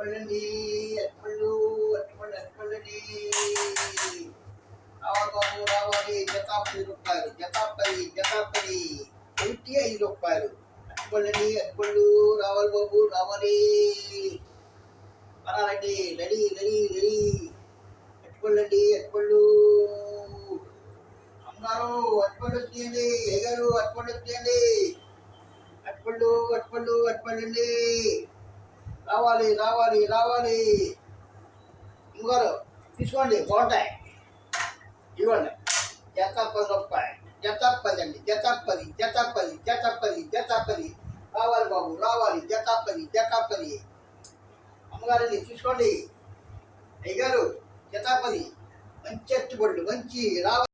అట్పళ్ళండి, అట్పళ్ళు, అట్పళ్ళు, అట్పళ్ళండి. రావాలి బాబు రావాలి. జత 10 రూపాయలు, జత 10, జత 10, 5 రూపాయలు. అట్పళ్ళండి, అట్పళ్ళు, రావాలి బాబు రావాలి. పరాలండి, రెడీ రెడీ రెడీ. అట్పళ్ళండి, అట్పళ్ళు. అమ్మగారు అట్పళ్ళు వచ్చేయండి, అయ్యగారు అట్పళ్ళు వచ్చేయండి. అట్పళ్ళు, అట్పళ్ళు, అట్పళ్ళండి. రావాలి రావాలి రావాలి. అమ్మగారు తీసుకోండి, బాగుంటాయి. ఇవ్వండి. జత 10 రూపాయలు, జత 10 అండి, జత 10, జత 10, జత 10, జత 10. రావాలి బాబు రావాలి. జత 10, జత 10. అమ్మగారండి తీసుకోండి. అయ్యగారు జత 10. మంచి అట్టుబడులు మంచి రావాలి.